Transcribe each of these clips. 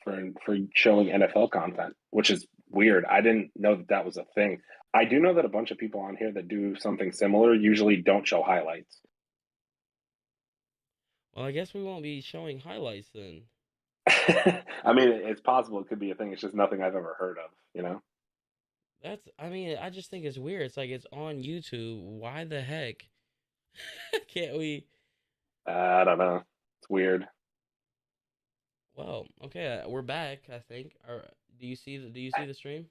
for showing NFL content, which is weird. I didn't know that that was a thing. I do know that a bunch of people on here that do something similar usually don't show highlights. Well, I guess we won't be showing highlights then. I mean, it's possible it could be a thing. It's just nothing I've ever heard of, you know? I mean, I just think it's weird. It's like it's on YouTube. Why the heck can't we? I don't know. It's weird. Well, okay, we're back. I think. Do you see the stream?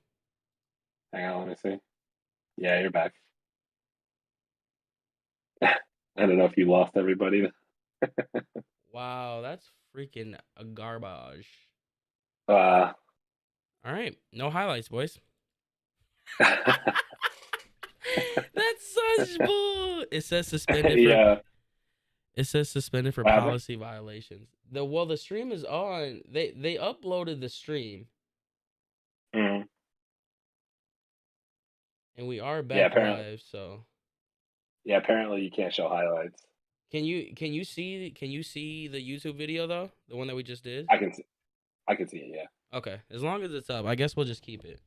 Hang on, let me see. Yeah, you're back. I don't know if you lost everybody. Wow, that's freaking a garbage. Uh, All right, no highlights, boys. That's such bull. It says suspended for. yeah. It says suspended for What happened? policy violations. The stream is on. They uploaded the stream, Mm. and we are Yeah, back apparently. live. So Yeah, apparently you can't show highlights. can you see the YouTube video though? The one that we just did? I can see, I can see it. Yeah, Okay. As long as it's up, I guess we'll just keep it.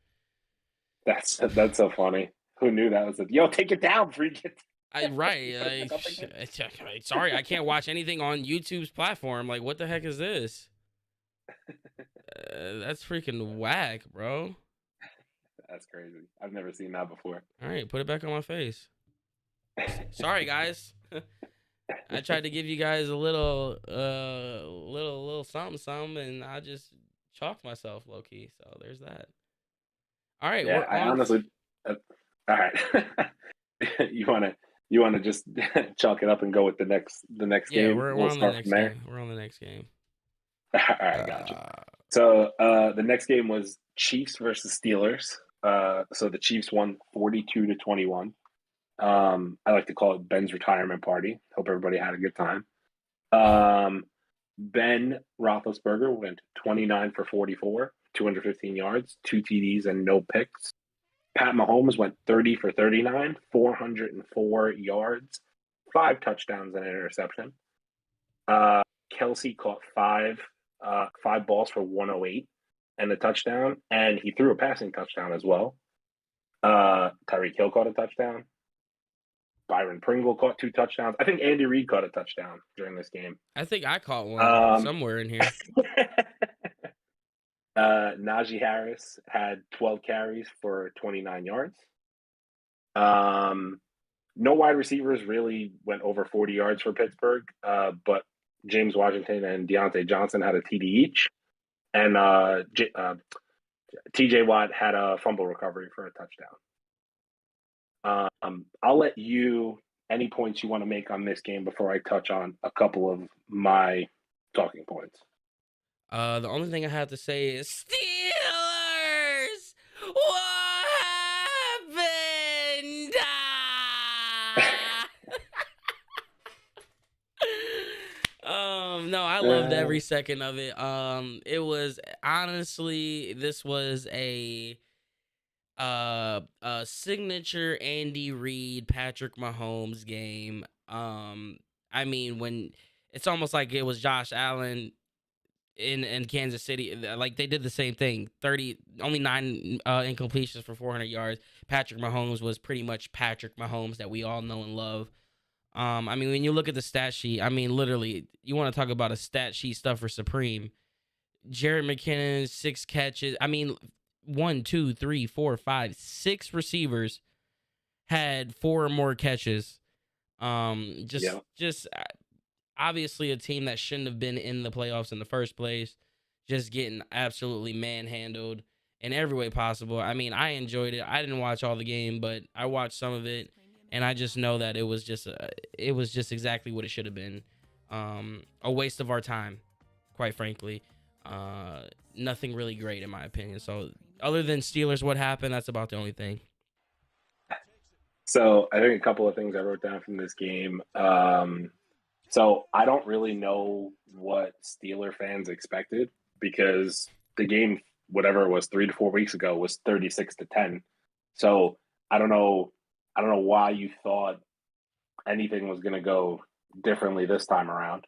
that's so funny. Who knew that was a yo? Take it down, freak it. I right. You put it back up again. Sorry, I can't watch anything on YouTube's platform. Like, what the heck is this? That's freaking whack, bro. That's crazy. I've never seen that before. All right, put it back on my face. Sorry, guys. I tried to give you guys a little something, something, and I just chalked myself low key. So there's that. All right, Yeah, we're I on. honestly. All right. you wanna just chalk it up and go with the next Yeah, game. we're We'll on the start from next there. game. We're on the next game. All right, gotcha. Uh, So the next game was Chiefs versus Steelers. So the Chiefs won 42-21. I like to call it Ben's retirement party. Hope everybody had a good time. Um, Ben Roethlisberger went 29 for 44, 215 yards, two TDs, and no picks. Pat Mahomes went 30 for 39, 404 yards, five touchdowns and an interception. Kelsey caught five balls for 108 and a touchdown, and he threw a passing touchdown as well. Tyreek Hill caught a touchdown. Byron Pringle caught two touchdowns. I think Andy Reid caught a touchdown during this game. I think I caught one Um, somewhere in here. Najee Harris had 12 carries for 29 yards. No wide receivers really went over 40 yards for Pittsburgh, but James Washington and Deontay Johnson had a TD each, and TJ Watt had a fumble recovery for a touchdown. I'll let you any points you want to make on this game before I touch on a couple of my talking points. The only thing I have to say is Steelers. What happened? No, I loved every second of it. It was honestly, this was a signature Andy Reid, Patrick Mahomes game. I mean, when it's almost like it was Josh Allen in Kansas City. Like they did the same thing. Only nine incompletions for 400 yards. Patrick Mahomes was pretty much Patrick Mahomes that we all know and love. I mean, when you look at the stat sheet, I mean, literally, you want to talk about a stat sheet stuff for Supreme. Jared McKinnon, 6 catches. I mean, 1, 2, 3, 4, 5, 6 receivers had 4 or more catches. Just obviously a team that shouldn't have been in the playoffs in the first place, just getting absolutely manhandled in every way possible. I mean, I enjoyed it. I didn't watch all the game, but I watched some of it, and I just know that it was just exactly what it should have been. A waste of our time, quite frankly. Nothing really great in my opinion. So other than Steelers, what happened? That's about the only thing. So I think a couple of things I wrote down from this game. So I don't really know what Steeler fans expected because the game, whatever it was, 3 to 4 weeks ago, was 36-10. So I don't know. I don't know why you thought anything was going to go differently this time around.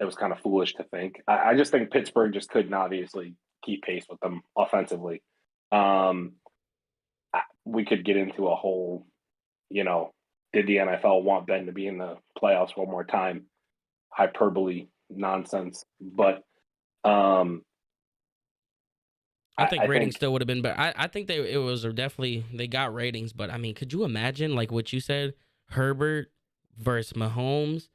it was kind of foolish to think. I just think Pittsburgh just couldn't obviously keep pace with them offensively. Um, we could get into a whole, you know, did the NFL want Ben to be in the playoffs one more time? Hyperbole nonsense. But I think I ratings think, still would have been better. I think it was definitely they got ratings, but I mean, could you imagine like what you said, Herbert versus Mahomes,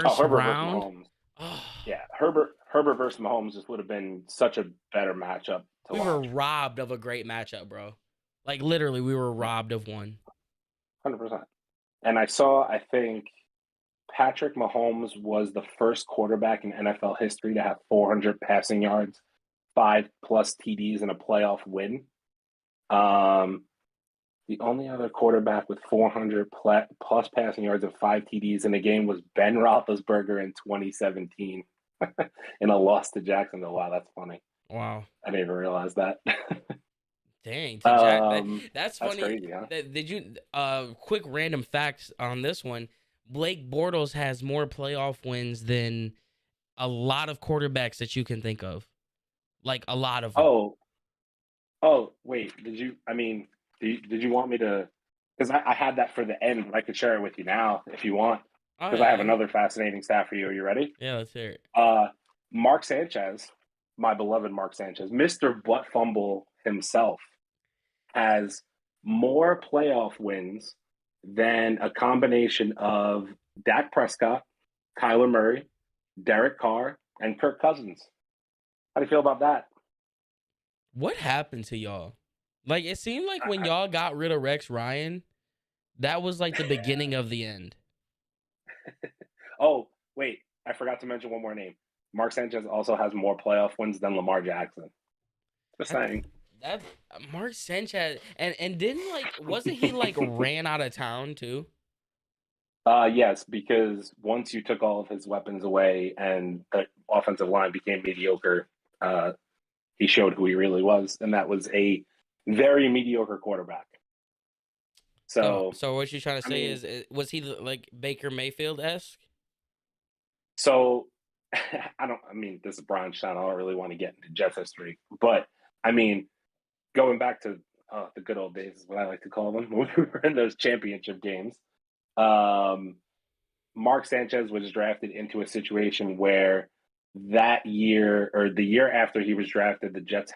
oh, first Herbert versus round? Mahomes. Oh, Yeah, Herbert versus Mahomes just would have been such a better matchup to we were watch. robbed of a great matchup, bro. Like literally, we were Yeah, robbed of one. 100%. And I think Patrick Mahomes was the first quarterback in NFL history to have 400 passing yards, 5+ TDs, and a playoff win. Um, the only other quarterback with 400 plus passing yards and 5 TDs in a game was Ben Roethlisberger in 2017 in a loss to Jacksonville. Wow, that's funny. Wow. I didn't even realize that. Dang, to Jack, that's That's funny. crazy, huh? Did you quick random facts on this one? Blake Bortles has more playoff wins than a lot of quarterbacks that you can think of. Like a lot of them. Oh, oh, wait. Did you? I mean, did you want me to? Because I had that for the end. But I could share it with you now if you want. Oh Because I have yeah, another fascinating stat for you. Are you ready? yeah. Let's hear it. Uh, Mark Sanchez, my beloved Mark Sanchez, Mister Butt Fumble himself, has more playoff wins than a combination of Dak Prescott, Kyler Murray, Derek Carr, and Kirk Cousins. How do you feel about that? What happened to y'all? Like it seemed like when y'all got rid of Rex Ryan, that was like the beginning of the end. Oh, wait, I forgot to mention one more name. Mark Sanchez also has more playoff wins than Lamar Jackson. Just I, saying. that Mark Sanchez and didn't like wasn't he like ran out of town too? Yes, because once you took all of his weapons away and the offensive line became mediocre, he showed who he really was, and that was a very mediocre quarterback. So So, so what you trying to I say mean, is was he like Baker Mayfield esque? so I mean, this is Brian Stein. I don't really want to get into Jets history, but I mean, going back to the good old days is what I like to call them when we were in those championship games. Um, Mark Sanchez was drafted into a situation where that year or the year after he was drafted, the Jets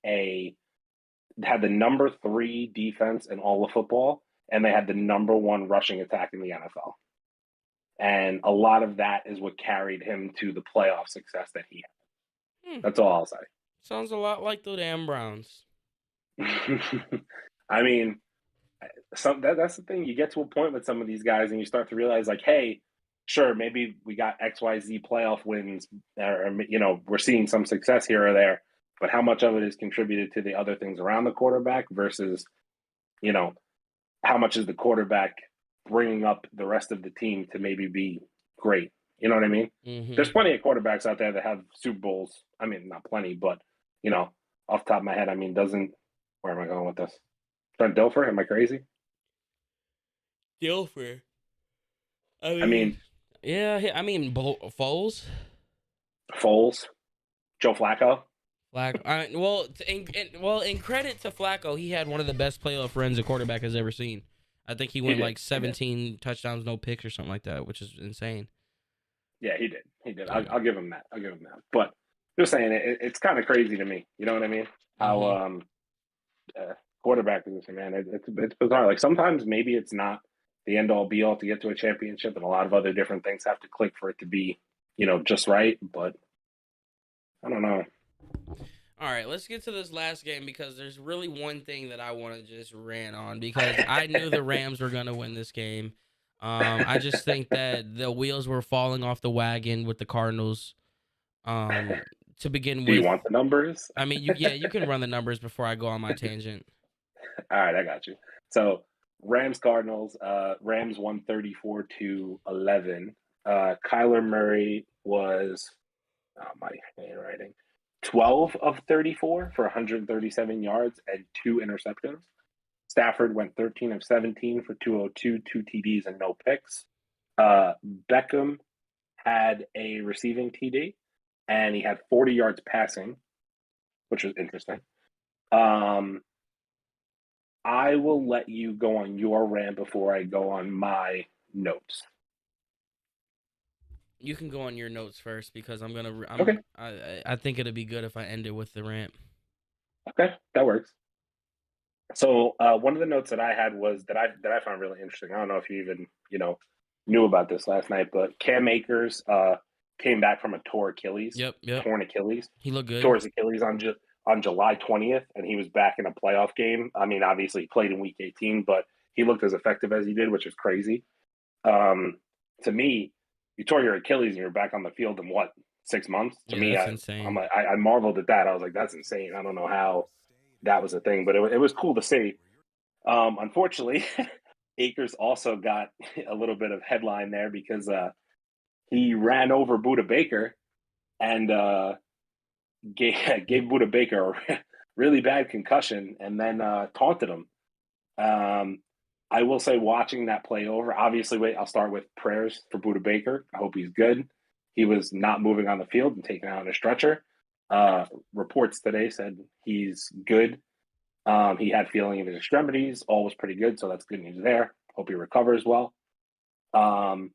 a had the number 3 defense in all of football, and they had the number 1 rushing attack in the NFL. And a lot of that is what carried him to the playoff success that he had. Hmm. That's all I'll say. Sounds a lot like the damn Browns. I mean, that's the thing. You get to a point with some of these guys, and you start to realize, like, hey, sure, maybe we got XYZ playoff wins, or we're seeing some success here or there, but how much of it is contributed to the other things around the quarterback versus, you know, how much is the quarterback bringing up the rest of the team to maybe be great? You know what I mean? Mm-hmm. There's plenty of quarterbacks out there that have Super Bowls. I mean, not plenty, but off the top of my head, I mean, doesn't where am I going with this? Trent Dilfer? Am I crazy? Dilfer. I I mean, mean, yeah. I mean, Foles. Foles, Joe Flacco. Flacco. In credit to Flacco, he had one of the best playoff runs a quarterback has ever seen. I think he He went did. like He did. 17 touchdowns, no picks or something like that, which is insane. Yeah, he did. He did. Yeah. I'll give him that. I'll give him that. But just saying, it's kind of crazy to me. You know what I mean? How Mm-hmm. quarterback position, man. It's bizarre. Like sometimes maybe it's not the end all be all to get to a championship, and a lot of other different things have to click for it to be, just right. But I don't know. All right, let's get to this last game because there's really one thing that I want to just rant on because I knew the Rams were going to win this game. I just think that the wheels were falling off the wagon with the Cardinals. To begin Do you with, want the numbers? I mean, you can run the numbers before I go on my tangent. All right, I got you. So Rams Cardinals. Rams won 34-11. Kyler Murray was my handwriting 12 of 34 for 137 yards and 2 interceptions. Stafford went 13 of 17 for 202, 2 TDs and no picks. Beckham had a receiving TD, and he had 40 yards passing, which was interesting. I will let you go on your rant before I go on my notes. You can go on your notes first because Okay. I think it'd be good if I ended with the rant. Okay, that works. So one of the notes that I had was that I found really interesting. I don't know if you even knew about this last night, but Cam Akers came back from a torn Achilles. He looked good. Tore his Achilles on July 20th, and he was back in a playoff game. I mean, obviously he played in Week 18, but he looked as effective as he did, which is crazy. To me, you tore your Achilles and you're back on the field in what, 6 months? To me, that's insane. I marveled at that. I was like, that's insane. I don't know how that was a thing, but it was cool to see. Unfortunately, Akers also got a little bit of headline there because he ran over Budda Baker and gave Budda Baker a really bad concussion and then taunted him. I will say, watching that play over, obviously, I'll start with prayers for Budda Baker. I hope he's good. He was not moving on the field and taken out on a stretcher. Reports today said he's good. He had feeling in his extremities. All was pretty good, so that's good news there. Hope he recovers well. And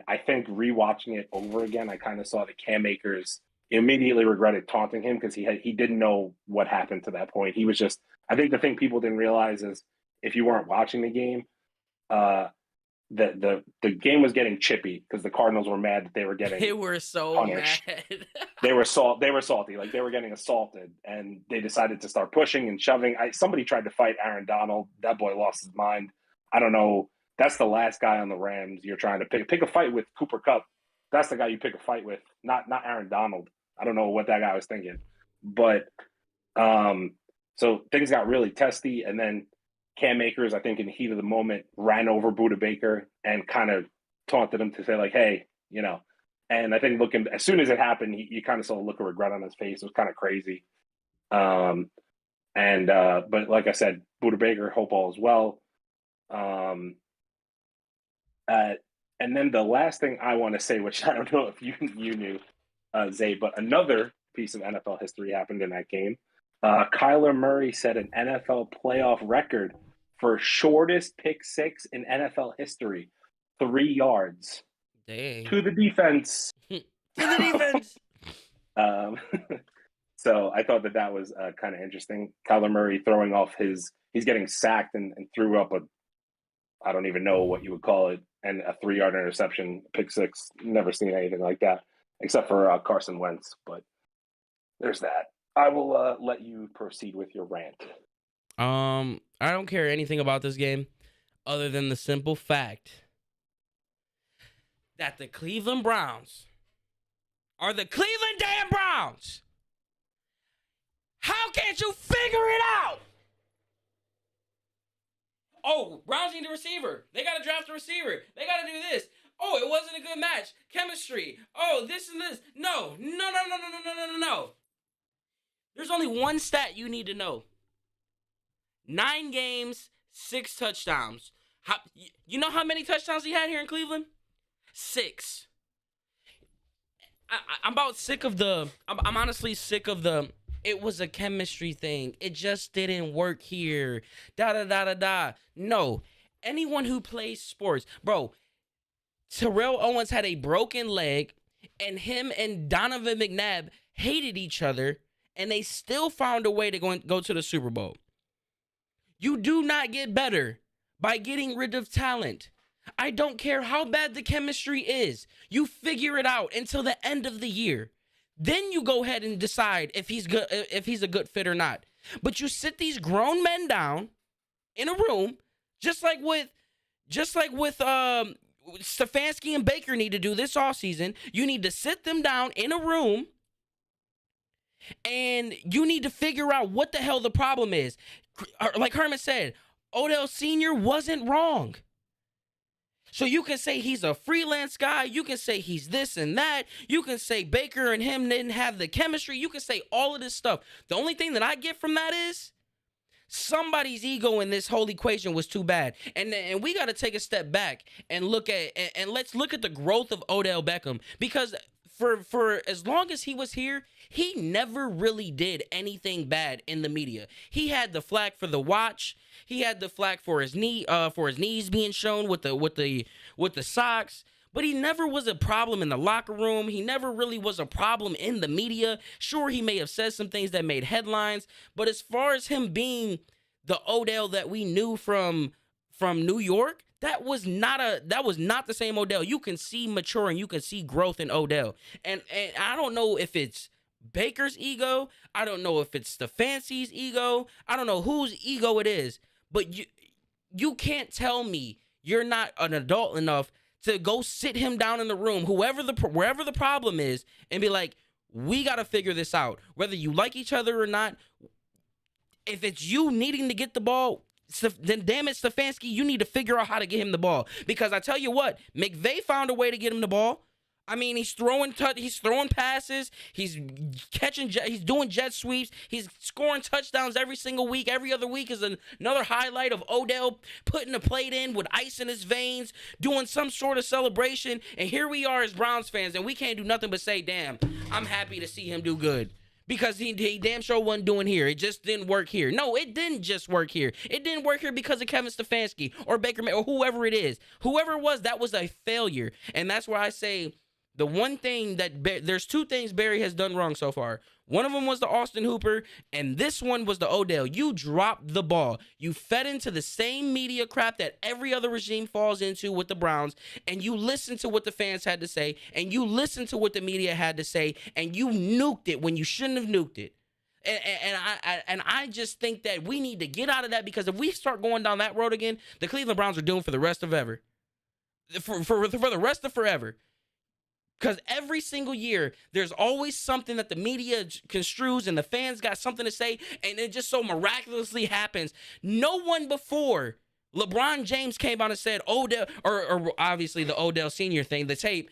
I think rewatching it over again, I kind of saw that Cam Akers immediately regretted taunting him because he didn't know what happened to that point. He was just, I think the thing people didn't realize is if you weren't watching the game, the game was getting chippy because the Cardinals were mad that they were getting They were so punished. mad. They were salty, like they were getting assaulted, and they decided to start pushing and shoving. Somebody tried to fight Aaron Donald. That boy lost his mind. I don't know. That's the last guy on the Rams you're trying to pick a fight with. Cooper Kupp. That's the guy you pick a fight with, not Aaron Donald. I don't know what that guy was thinking, but so things got really testy, and then Cam Akers, I think in the heat of the moment, ran over Budda Baker and kind of taunted him to say like, hey, and I think as soon as it happened, you kind of saw a look of regret on his face. It was kind of crazy. But like I said, Budda Baker, hope all is well. And then the last thing I want to say, which I don't know if you knew, Zay, but another piece of NFL history happened in that game. Kyler Murray set an NFL playoff record for shortest pick six in NFL history, 3 yards. Dang. To the defense. To the defense. So I thought that was kind of interesting. Kyler Murray throwing off he's getting sacked and threw up I don't even know what you would call it, and a 3-yard interception, pick six. Never seen anything like that, except for Carson Wentz. But there's that. I will let you proceed with your rant. I don't care anything about this game other than the simple fact that the Cleveland Browns are the Cleveland damn Browns. How can't you figure it out? Oh, Browns need a receiver. They got to draft a receiver. They got to do this. Oh, it wasn't a good match. Chemistry. Oh, this and this. No. There's only one stat you need to know. 9 games, 6 touchdowns. You know how many touchdowns he had here in Cleveland? 6. I'm about sick of I'm honestly sick of it was a chemistry thing. It just didn't work here. No. Anyone who plays sports, bro, Terrell Owens had a broken leg, and him and Donovan McNabb hated each other, and they still found a way to go to the Super Bowl. You do not get better by getting rid of talent. I don't care how bad the chemistry is. You figure it out until the end of the year. Then you go ahead and decide if he's good, if he's a good fit or not. But you sit these grown men down in a room, just like with Stefanski and Baker need to do this offseason. You need to sit them down in a room, and you need to figure out what the hell the problem is. Like Herman said, Odell Sr. wasn't wrong. So you can say he's a freelance guy. You can say he's this and that. You can say Baker and him didn't have the chemistry. You can say all of this stuff. The only thing that I get from that is somebody's ego in this whole equation was too bad. And we got to take a step back and look at and let's look at the growth of Odell Beckham, because for as long as he was here, he never really did anything bad in the media. He had the flack for the watch. He had the flack for his knees being shown with the socks. But he never was a problem in the locker room. He never really was a problem in the media. Sure, he may have said some things that made headlines, but as far as him being the Odell that we knew from New York, that was not the same Odell. You can see maturing, you can see growth in Odell. And I don't know if it's Baker's ego, I don't know if it's Stefanski's ego, I don't know whose ego it is, but you can't tell me you're not an adult enough to go sit him down in the room, wherever the problem is, and be like, we got to figure this out. Whether you like each other or not, if it's you needing to get the ball, then damn it, Stefanski, you need to figure out how to get him the ball. Because I tell you what, McVay found a way to get him the ball. I mean, he's throwing passes, he's doing jet sweeps, he's scoring touchdowns every single week. Every other week is another highlight of Odell putting a plate in with ice in his veins, doing some sort of celebration. And here we are as Browns fans, and we can't do nothing but say, damn, I'm happy to see him do good. Because he damn sure wasn't doing here. It just didn't work here. No, it didn't just work here. It didn't work here because of Kevin Stefanski or Baker or whoever it is. Whoever it was, that was a failure. And that's where I say, the one thing there's two things Barry has done wrong so far. One of them was the Austin Hooper, and this one was the Odell. You dropped the ball. You fed into the same media crap that every other regime falls into with the Browns, and you listened to what the fans had to say, and you listened to what the media had to say, and you nuked it when you shouldn't have nuked it. And I just think that we need to get out of that, because if we start going down that road again, the Cleveland Browns are doomed for the rest of ever. For the rest of forever. Because every single year, there's always something that the media construes and the fans got something to say, and it just so miraculously happens. No one before LeBron James came out and said Odell, or obviously the Odell Sr. thing, the tape.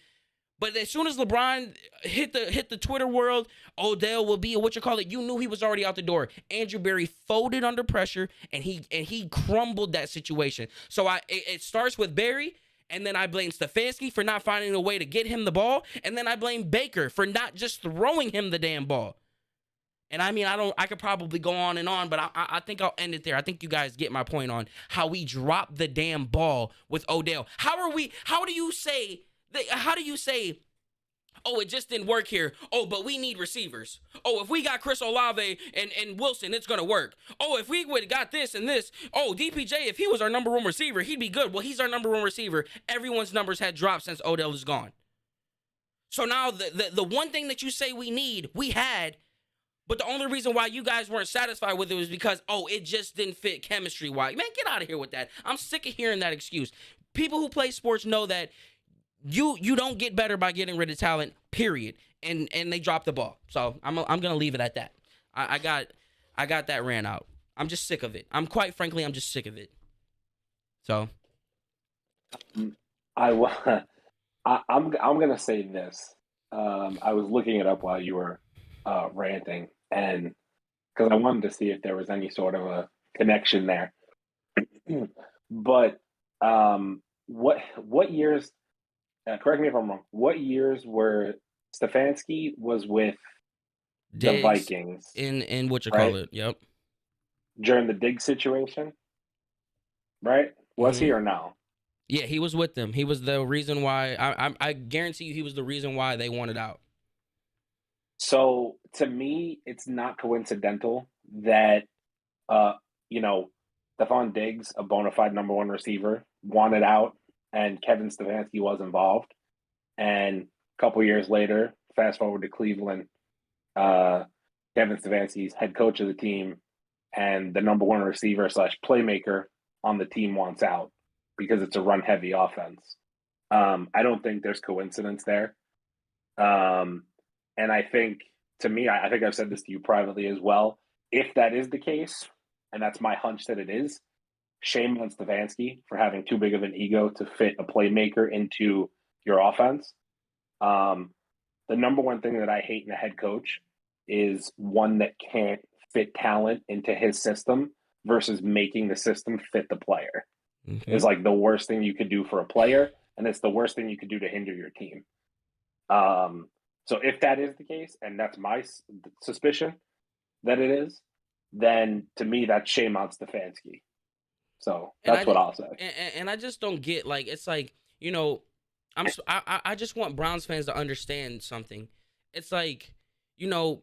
But as soon as LeBron hit the Twitter world, Odell will be you knew he was already out the door. Andrew Berry folded under pressure, and he crumbled that situation. So it starts with Berry. And then I blame Stefanski for not finding a way to get him the ball. And then I blame Baker for not just throwing him the damn ball. And I mean, I could probably go on and on, but I think I'll end it there. I think you guys get my point on how we dropped the damn ball with Odell. How do you say, oh, it just didn't work here. Oh, but we need receivers. Oh, if we got Chris Olave and Wilson, it's going to work. Oh, if we would have got this and this. Oh, DPJ, if he was our number one receiver, he'd be good. Well, he's our number one receiver. Everyone's numbers had dropped since Odell is gone. So now the one thing that you say we had, but the only reason why you guys weren't satisfied with it was because, oh, it just didn't fit chemistry-wise. Man, get out of here with that. I'm sick of hearing that excuse. People who play sports know that you don't get better by getting rid of talent, period. And they dropped the ball. So I'm gonna leave it at that. I got that ran out. I'm just sick of it. I'm just sick of it. So I'm gonna say this. I was looking it up while you were ranting, and because I wanted to see if there was any sort of a connection there. But what years? Correct me if I'm wrong. What years were Stefanski was with the Vikings in what you call it? Yep. During the Diggs situation, right? Was he or no? Yeah, he was with them. He was the reason why. I guarantee you, he was the reason why they wanted out. So to me, it's not coincidental that Stephon Diggs, a bona fide number one receiver, wanted out, and Kevin Stefanski was involved. And a couple years later, fast forward to Cleveland, Kevin Stefanski's head coach of the team and the number one receiver / playmaker on the team wants out because it's a run-heavy offense. I don't think there's coincidence there. And I think, to me, I think I've said this to you privately as well, if that is the case, and that's my hunch that it is, shame on Stefanski for having too big of an ego to fit a playmaker into your offense. The number one thing that I hate in a head coach is one that can't fit talent into his system versus making the system fit the player is Mhm. like the worst thing you could do for a player, and it's the worst thing you could do to hinder your team. Um, so if that is the case, and that's my suspicion that it is, then to me that's shame on Stefanski. So And I that's what just I'll say. and I just don't get, like, it's like, you know, I just want Browns fans to understand something. It's like,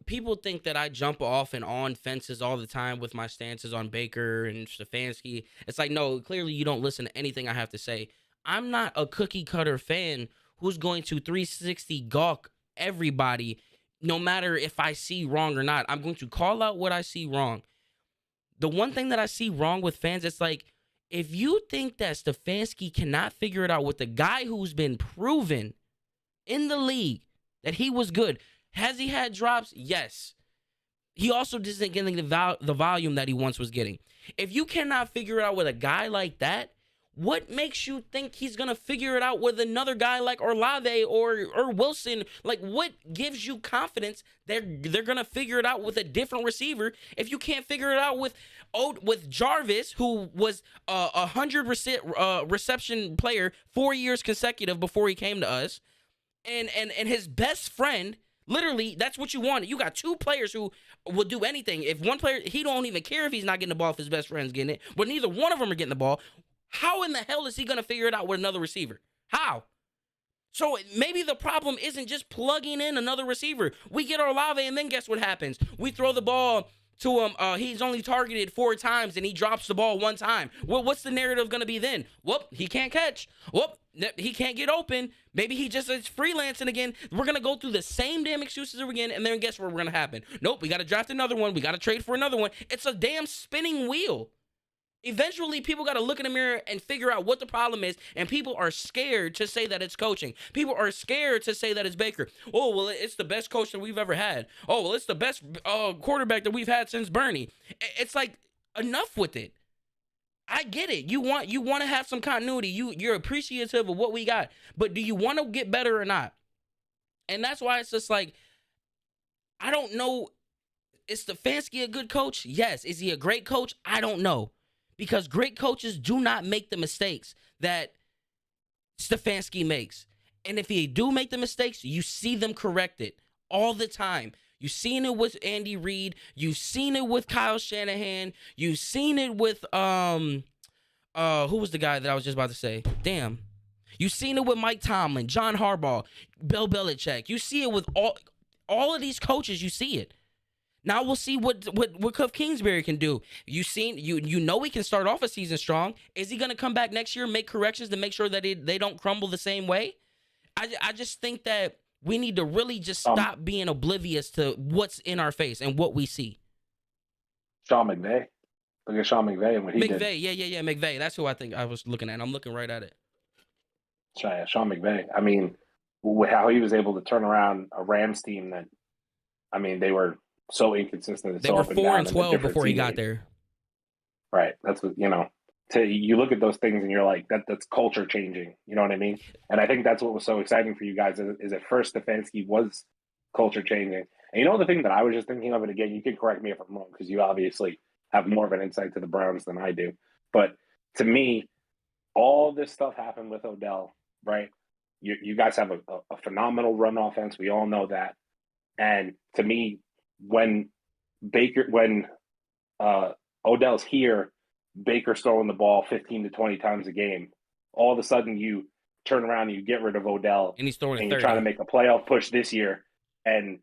people think that I jump off and on fences all the time with my stances on Baker and Stefanski. It's like, no, clearly you don't listen to anything I have to say. I'm not a cookie cutter fan who's going to 360 gawk everybody, no matter if I see wrong or not. I'm going to call out what I see wrong. The one thing that I see wrong with fans, it's like, if you think that Stefanski cannot figure it out with the guy who's been proven in the league that he was good, has he had drops? Yes. He also isn't getting the volume that he once was getting. If you cannot figure it out with a guy like that, what makes you think he's going to figure it out with another guy like Olave or Wilson? Like, what gives you confidence they're going to figure it out with a different receiver if you can't figure it out with Jarvis, who was a 100% reception player 4 years consecutive before he came to us, and his best friend? Literally, that's what you want. You got two players who will do anything. If one player, he don't even care if he's not getting the ball, if his best friend's getting it, but neither one of them are getting the ball. How in the hell is he going to figure it out with another receiver? How? So maybe the problem isn't just plugging in another receiver. We get our Olave, and then guess what happens? We throw the ball to him. He's only targeted 4 times, and he drops the ball 1 time. Well, what's the narrative going to be then? Whoop, he can't catch. Whoop, he can't get open. Maybe he just is freelancing again. We're going to go through the same damn excuses again, and then guess what's going to happen? Nope, we got to draft another one. We got to trade for another one. It's a damn spinning wheel. Eventually, people got to look in the mirror and figure out what the problem is, and people are scared to say that it's coaching. People are scared to say that it's Baker. Oh, well, it's the best coach that we've ever had. Oh, well, it's the best quarterback that we've had since Bernie. It's like, enough with it. I get it. You want to have some continuity. You're appreciative of what we got, but do you want to get better or not? And that's why it's just like, I don't know. Is Stefanski a good coach? Yes. Is he a great coach? I don't know. Because great coaches do not make the mistakes that Stefanski makes. And if he do make the mistakes, you see them correct it all the time. You've seen it with Andy Reid. You've seen it with Kyle Shanahan. You've seen it with who was the guy that I was just about to say? Damn. You've seen it with Mike Tomlin, John Harbaugh, Bill Belichick. You see it with all of these coaches. You see it. Now we'll see what Cliff Kingsbury can do. You know he can start off a season strong. Is he going to come back next year and make corrections to make sure that they don't crumble the same way? I just think that we need to really just stop being oblivious to what's in our face and what we see. Sean McVay. Look at Sean McVay and what he did. Yeah, McVay. That's who I think I was looking at. I'm looking right at it. Sean McVay. I mean, how he was able to turn around a Rams team that, I mean, they were so inconsistent. They were 4-12 before he got there. Right. That's what, you look at those things and you're like, that's culture changing. You know what I mean? And I think that's what was so exciting for you guys is at first Stefanski was culture changing. And the thing that I was just thinking of, and again, you can correct me if I'm wrong, because you obviously have more of an insight to the Browns than I do. But to me, all this stuff happened with Odell, right? You guys have a phenomenal run offense. We all know that. And to me, when Odell's here, Baker's throwing the ball 15 to 20 times a game. All of a sudden, you turn around and you get rid of Odell, and he's throwing and you're trying to make a playoff push this year, and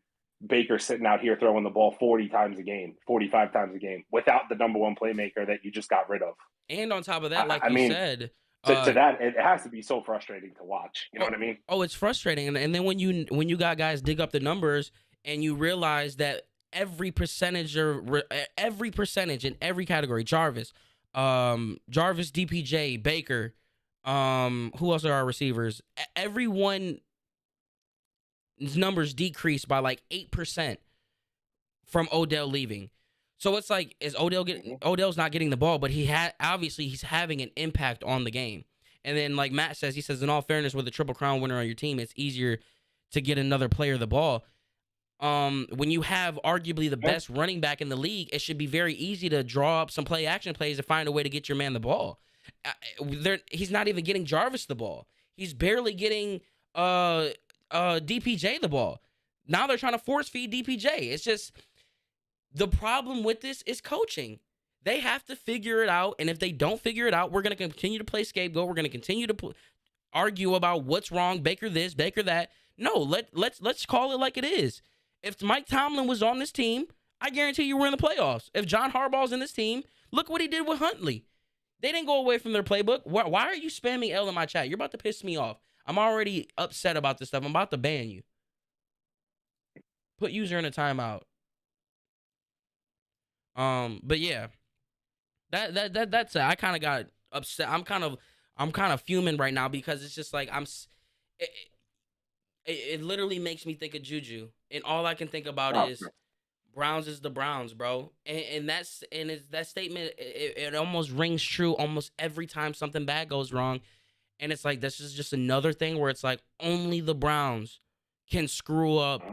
Baker's sitting out here throwing the ball 40 times a game, 45 times a game, without the number one playmaker that you just got rid of. And on top of that, like said, to that, it has to be so frustrating to watch. You know what I mean? Oh, it's frustrating. And then when you got guys dig up the numbers and you realize that every percentage in every category, Jarvis, DPJ, Baker, who else are our receivers? Everyone's numbers decreased by like 8% from Odell leaving. So it's like, Odell's not getting the ball, but obviously he's having an impact on the game. And then like Matt says, he says, in all fairness, with a Triple Crown winner on your team, it's easier to get another player the ball. When you have arguably the Yeah. best running back in the league, it should be very easy to draw up some play action plays and find a way to get your man the ball. He's not even getting Jarvis the ball. He's barely getting DPJ the ball. Now they're trying to force feed DPJ. It's just the problem with this is coaching. They have to figure it out, and if they don't figure it out, we're going to continue to play scapegoat. We're going to continue to argue about what's wrong, Baker this, Baker that. No, let's call it like it is. If Mike Tomlin was on this team, I guarantee you we're in the playoffs. If John Harbaugh's in this team, look what he did with Huntley. They didn't go away from their playbook. Why are you spamming L in my chat? You're about to piss me off. I'm already upset about this stuff. I'm about to ban you. Put user in a timeout. But yeah, that's it. I kind of got upset. I'm kind of fuming right now because it's just like it literally makes me think of Juju, and all I can think about is Browns is the Browns, bro. And that statement it almost rings true almost every time something bad goes wrong, and it's like this is just another thing where it's like only the Browns can screw up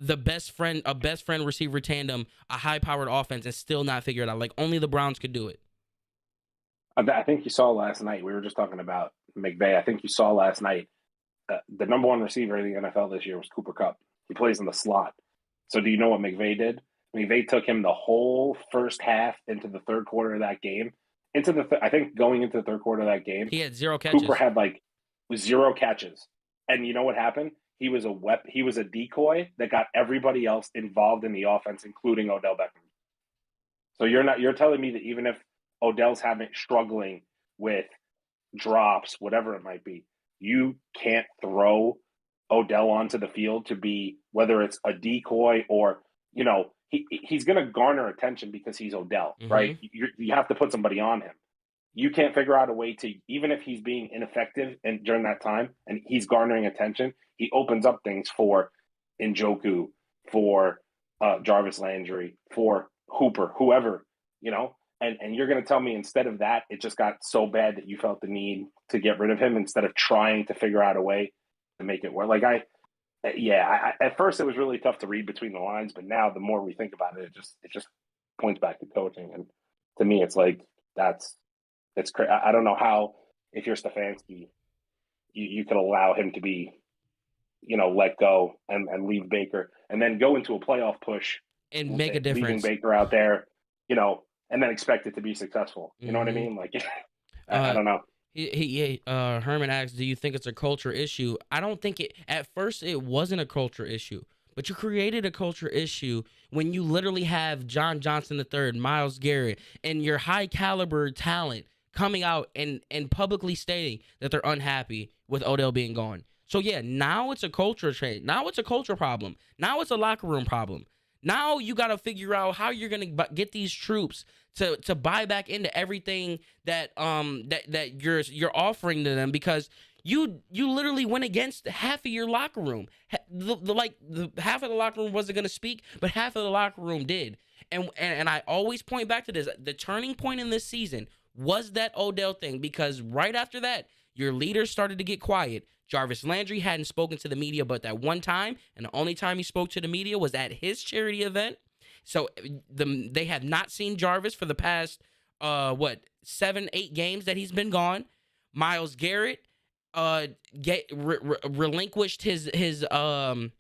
a best friend receiver tandem, a high powered offense, and still not figure it out. Like only the Browns could do it. I think you saw last night. We were just talking about McVay. I think you saw last night. The number one receiver in the NFL this year was Cooper Kupp. He plays in the slot. So do you know what McVay did? McVay took him the whole first half into the third quarter of that game. I think going into the third quarter of that game, he had 0 catches. Cooper had like 0 catches. And you know what happened? He was a decoy that got everybody else involved in the offense, including Odell Beckham. So you're telling me that even if Odell's struggling with drops, whatever it might be, you can't throw Odell onto the field to be, whether it's a decoy or, he's going to garner attention because he's Odell, right? You have to put somebody on him. You can't figure out a way to, even if he's being ineffective and during that time and he's garnering attention, he opens up things for Njoku, for Jarvis Landry, for Hooper, whoever, and you're going to tell me instead of that, it just got so bad that you felt the need to get rid of him instead of trying to figure out a way to make it work. Like at first it was really tough to read between the lines, but now the more we think about it, it just points back to coaching. And to me, it's like, that's crazy. I don't know how, if you're Stefanski, you could allow him to be, let go and leave Baker and then go into a playoff push and make a difference. Leaving Baker out there, and then expect it to be successful. You know what I mean? Like, I don't know. Herman asks, do you think it's a culture issue? I don't think at first it wasn't a culture issue, but you created a culture issue when you literally have John Johnson III, Myles Garrett, and your high caliber talent coming out and publicly stating that they're unhappy with Odell being gone. So yeah, now it's a culture change. Now it's a culture problem. Now it's a locker room problem. Now you got to figure out how you're going to get these troops to buy back into everything that you're offering to them, because you literally went against half of your locker room. The half of the locker room wasn't going to speak, but half of the locker room did. And I always point back to this. The turning point in this season was that Odell thing, because right after that, your leaders started to get quiet. Jarvis Landry hadn't spoken to the media but that one time, and the only time he spoke to the media was at his charity event. So they have not seen Jarvis for the past 7-8 games that he's been gone. Myles Garrett relinquished his pregame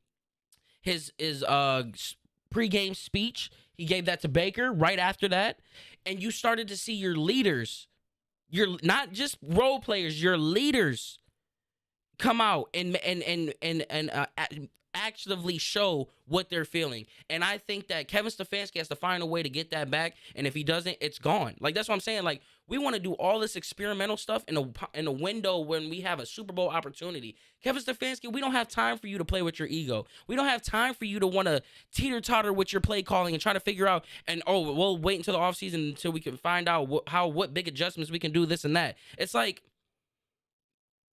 speech. He gave that to Baker right after that, and you started to see your leaders, your not just role players, your leaders come out and actively show what they're feeling. And I think that Kevin Stefanski has to find a way to get that back, and if he doesn't, it's gone. Like, that's what I'm saying. Like, we want to do all this experimental stuff in a window when we have a Super Bowl opportunity. Kevin Stefanski, we don't have time for you to play with your ego. We don't have time for you to want to teeter-totter with your play calling and try to figure out, and we'll wait until the offseason until we can find out what big adjustments we can do, this and that. It's like,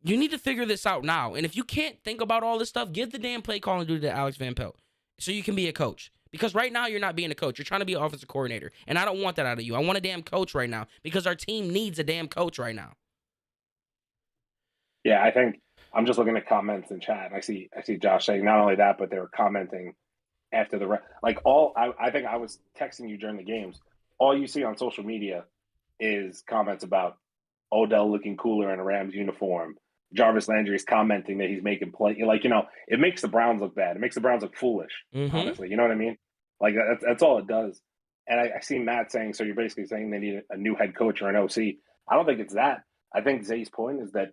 you need to figure this out now. And if you can't think about all this stuff, give the damn play calling duty to Alex Van Pelt so you can be a coach. Because right now you're not being a coach. You're trying to be an offensive coordinator. And I don't want that out of you. I want a damn coach right now because our team needs a damn coach right now. Yeah, I think I'm just looking at comments in chat. And I see Josh saying not only that, but they were commenting after I think I was texting you during the games. All you see on social media is comments about Odell looking cooler in a Rams uniform. Jarvis Landry is commenting that he's making play. Like, it makes the Browns look bad. It makes the Browns look foolish, Mm-hmm. honestly. You know what I mean? Like, that's all it does. And I see Matt saying, so you're basically saying they need a new head coach or an OC. I don't think it's that. I think Zay's point is that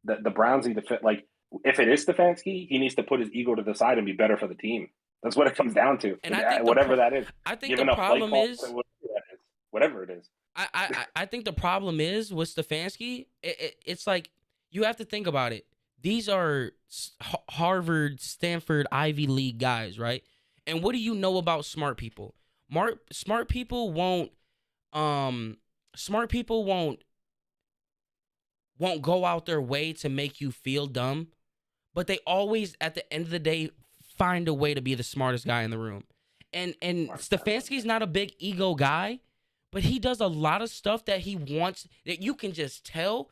the Browns need to fit. Like, if it is Stefanski, he needs to put his ego to the side and be better for the team. That's what it comes down to. And I think Whatever that is. I think Give the enough play problem calls, is whatever it is. I think the problem is with Stefanski. It's like you have to think about it. These are Harvard, Stanford, Ivy League guys, right? And what do you know about smart people? Smart people won't smart people won't go out their way to make you feel dumb, but they always at the end of the day find a way to be the smartest guy in the room. And Stefanski's not a big ego guy, but he does a lot of stuff that he wants, that you can just tell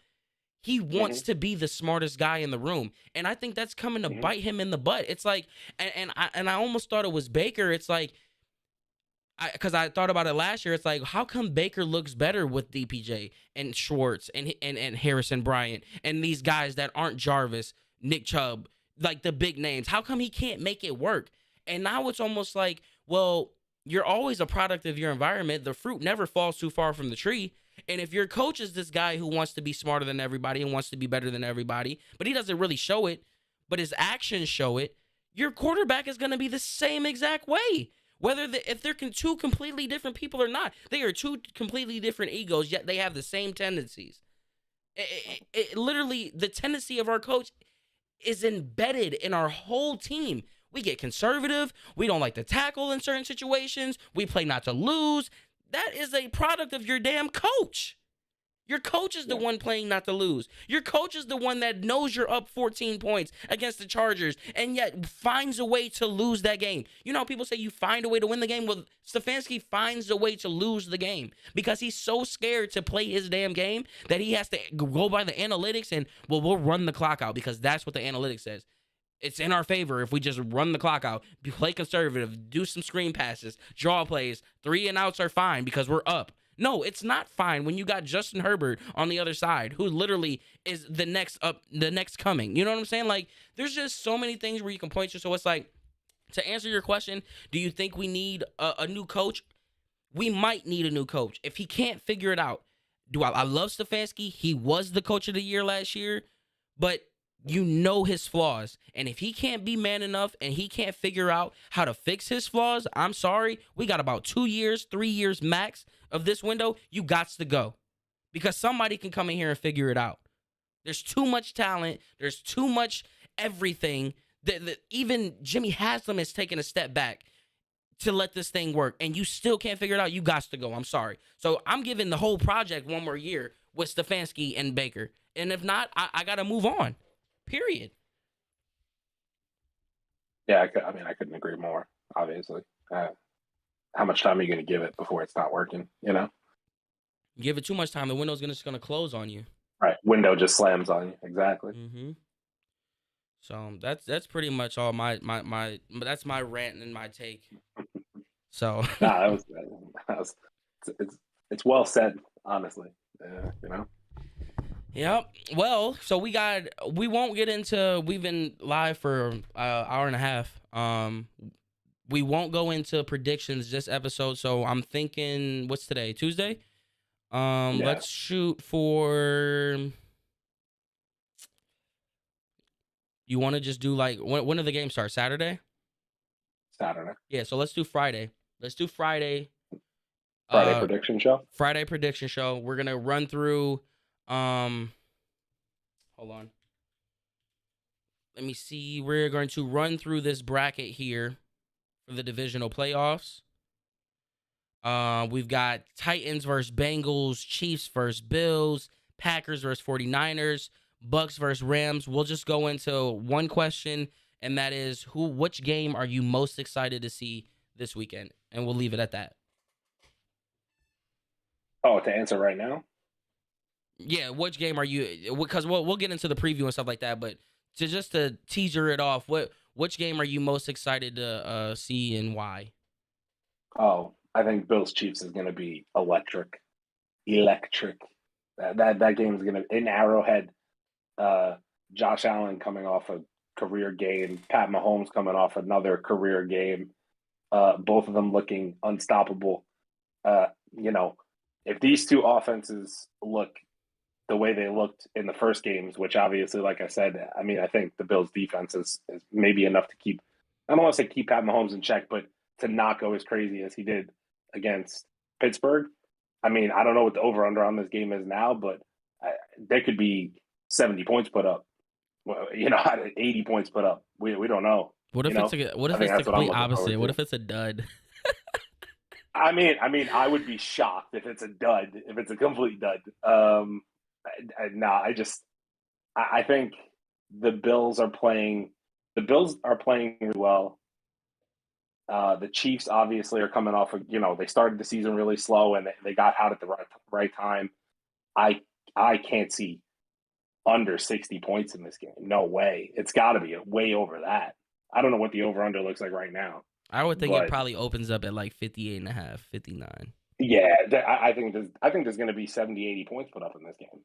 he wants to be the smartest guy in the room. And I think that's coming to bite him in the butt. It's like, and I almost thought it was Baker. It's like, because I thought about it last year. It's like, how come Baker looks better with DPJ and Schwartz and Harrison Bryant and these guys that aren't Jarvis, Nick Chubb, like the big names? How come he can't make it work? And now it's almost like, well, you're always a product of your environment. The fruit never falls too far from the tree. And if your coach is this guy who wants to be smarter than everybody and wants to be better than everybody, but he doesn't really show it, but his actions show it, your quarterback is going to be the same exact way. If they're two completely different people or not, they are two completely different egos, yet they have the same tendencies. Literally, the tendency of our coach is embedded in our whole team. We get conservative. We don't like to tackle in certain situations. We play not to lose. That is a product of your damn coach. Your coach is the one playing not to lose. Your coach is the one that knows you're up 14 points against the Chargers and yet finds a way to lose that game. You know how people say you find a way to win the game? Well, Stefanski finds a way to lose the game because he's so scared to play his damn game that he has to go by the analytics and, well, we'll run the clock out because that's what the analytics says. It's in our favor if we just run the clock out, play conservative, do some screen passes, draw plays. 3 and outs are fine because we're up. No, it's not fine when you got Justin Herbert on the other side, who literally is the next coming. You know what I'm saying? Like, there's just so many things where you can point to. So it's like, to answer your question, do you think we need a new coach? We might need a new coach. If he can't figure it out, I love Stefanski. He was the coach of the year last year, but you know his flaws. And if he can't be man enough and he can't figure out how to fix his flaws, I'm sorry. We got about 2 years, 3 years max of this window. You gots to go. Because somebody can come in here and figure it out. There's too much talent. There's too much everything. That even Jimmy Haslam has taken a step back to let this thing work. And you still can't figure it out. You gots to go. I'm sorry. So I'm giving the whole project one more year with Stefanski and Baker. And if not, I got to move on. Period. Yeah, I couldn't agree more, obviously. How much time are you going to give it before it's not working, Give it too much time, the window's just going to close on you. Right. Window just slams on you. Exactly. Mm-hmm. So that's pretty much all that's my rant and my take. So that was it's well said, honestly. Yep. Well, so we've been live for an hour and a half. We won't go into predictions this episode, so I'm thinking, what's today? Tuesday? Let's shoot for, you want to just do like, when do the games start? Saturday? Yeah, so let's do Friday. Friday prediction show? Friday prediction show. We're going to run through, hold on. Let me see. We're going to run through this bracket here for the divisional playoffs. We've got Titans versus Bengals, Chiefs versus Bills, Packers versus 49ers, Bucks versus Rams. We'll just go into one question, and that is, which game are you most excited to see this weekend? And we'll leave it at that. Oh, to answer right now? Yeah, which game are you? Because we'll get into the preview and stuff like that, but to teaser it off, which game are you most excited to see and why? Oh, I think Bills Chiefs is going to be electric. Electric. That game is going to in Arrowhead. Uh, Josh Allen coming off a career game. Pat Mahomes coming off another career game. Both of them looking unstoppable. Uh, you know, if these two offenses look the way they looked in the first games, which obviously, like I said, I mean, I think the Bills' defense is maybe enough to keep. I don't want to say keep Pat Mahomes in check, but to not go as crazy as he did against Pittsburgh. I mean, I don't know what the over under on this game is now, but there could be 70 points put up. Well, 80 points put up. We don't know. What if it's the complete opposite? What if it's a dud? I mean, I would be shocked if it's a dud, if it's a complete dud. I think the Bills are playing. The Bills are playing really well. The Chiefs obviously are coming off of, they started the season really slow and they got hot at the right time. I can't see under 60 points in this game. No way. It's got to be way over that. I don't know what the over-under looks like right now. I would think it probably opens up at like 58 and a half, 59. Yeah, I think there's going to be 70, 80 points put up in this game.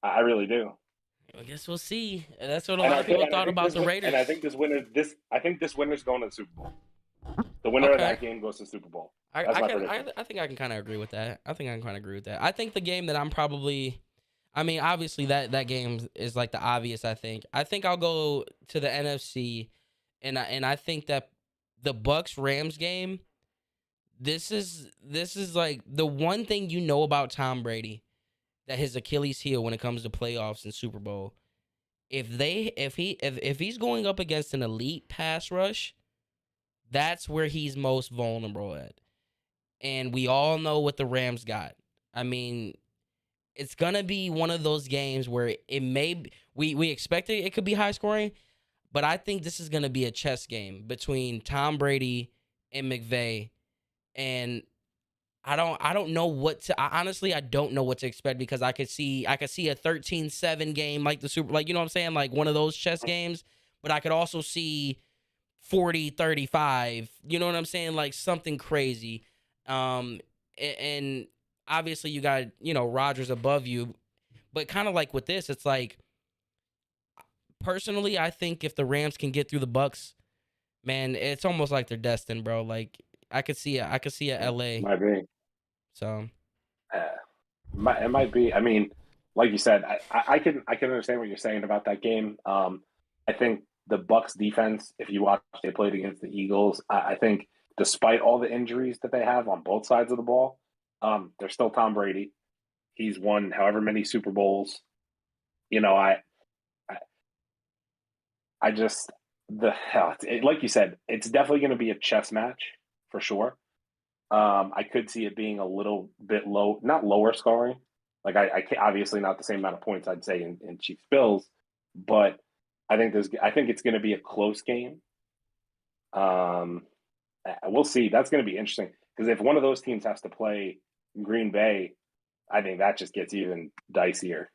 I really do. I guess we'll see. That's what a lot of people thought about the Raiders. And I think this winner's going to the Super Bowl. The winner of that game goes to the Super Bowl. I think I can kind of agree with that. I think the game that I'm probably, I mean, obviously that game is like the obvious. I think I'll go to the NFC, and I think that the Bucks-Rams game. This is like the one thing you know about Tom Brady, that his Achilles heel when it comes to playoffs and Super Bowl. If he's going up against an elite pass rush, that's where he's most vulnerable at. And we all know what the Rams got. I mean, it's going to be one of those games where it may we expect it could be high scoring, but I think this is going to be a chess game between Tom Brady and McVay. And I don't know what to honestly I don't know what to expect, because I could see a 13-7 game like the Super, like, you know what I'm saying, like one of those chess games, but I could also see 40-35, you know what I'm saying, like something crazy. And obviously you got, Rodgers above you, but kind of like with this, it's like, personally, I think if the Rams can get through the Bucks, man, it's almost like they're destined, bro. Like I could see a LA. Might be. So it might be. I mean, like you said, I can understand what you're saying about that game. I think the Bucks defense, if you watch, they played against the Eagles. I think despite all the injuries that they have on both sides of the ball, they're still Tom Brady. He's won however many Super Bowls. Like you said, it's definitely going to be a chess match for sure. I could see it being a little bit low, not lower scoring. Like I can't, obviously not the same amount of points I'd say in Chiefs Bills, but I think it's going to be a close game. We'll see. That's going to be interesting, because if one of those teams has to play Green Bay, I think that just gets even dicier.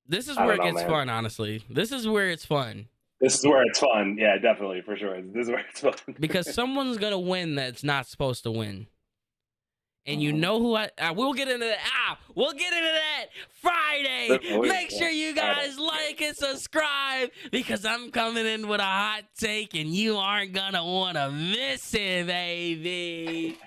This is where it gets fun, honestly. This is where it's fun. This is where it's fun. Yeah, definitely, for sure. This is where it's fun. Because someone's going to win that's not supposed to win. And you know who we'll get into that. We'll get into that Friday. Make sure you guys like and subscribe, because I'm coming in with a hot take and you aren't going to want to miss it, baby.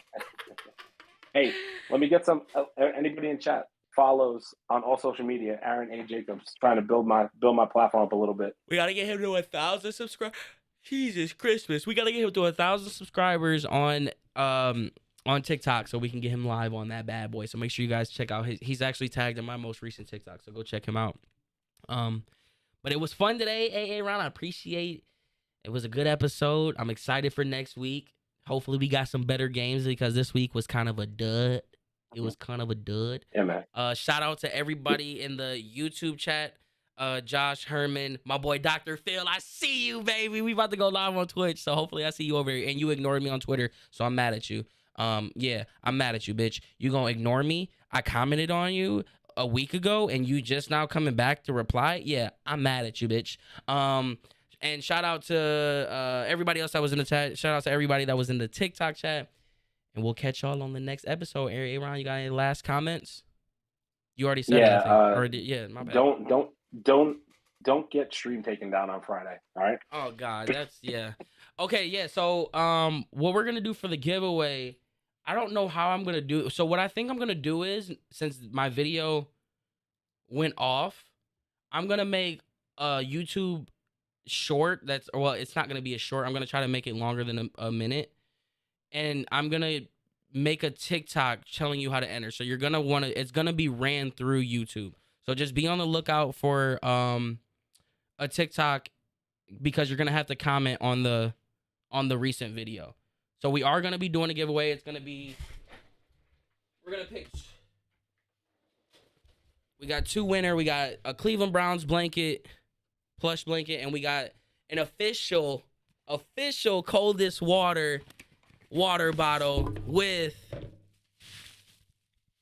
Hey, let me get some, anybody in chat follows on all social media. Aaron A. Jacobs, trying to build my platform up a little bit. We got to get him to 1,000 subscribers. Jesus Christmas. We got to get him to 1,000 subscribers on TikTok, so we can get him live on that bad boy. So make sure you guys check out he's actually tagged in my most recent TikTok, so go check him out. But it was fun today, AA Round. I appreciate it. Was a good episode. I'm excited for next week. Hopefully we got some better games, because this week was kind of a dud. It was kind of a dud. Yeah, man. Shout out to everybody in the YouTube chat. Josh Herman, my boy Dr. Phil, I see you, baby. We about to go live on Twitch, so hopefully I see you over here. And you ignored me on Twitter, so I'm mad at you. Yeah, I'm mad at you, bitch. You gonna ignore me? I commented on you a week ago, and you just now coming back to reply? Yeah, I'm mad at you, bitch. And shout out to everybody else that was in the chat. Shout out to everybody that was in the TikTok chat. And we'll catch y'all on the next episode. Aaron, you got any last comments? You already said it, I think. Yeah, my bad. Don't get stream taken down on Friday. All right. Oh God, that's yeah. Okay, yeah. So what we're gonna do for the giveaway, I don't know how I'm gonna do. So what I think I'm gonna do is, since my video went off, I'm gonna make a YouTube short. It's not gonna be a short. I'm gonna try to make it longer than a minute, and I'm gonna make a TikTok telling you how to enter. So you're gonna want to. It's gonna be ran through YouTube. So just be on the lookout for a TikTok, because you're gonna have to comment on the recent video. So we are gonna be doing a giveaway. It's gonna be, we're gonna pick. We got 2 winners. We got a Cleveland Browns blanket, plush blanket, and we got an official coldest water bottle with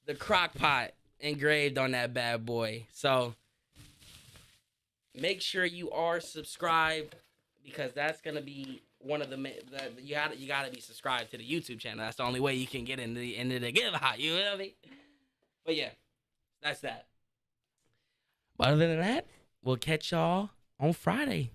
the CrocPot engraved on that bad boy. So make sure you are subscribed, because that's gonna be one of the you gotta be subscribed to the YouTube channel. That's the only way you can get into the giveaway. You know what I mean? But yeah, that's that. But other than that, we'll catch y'all on Friday.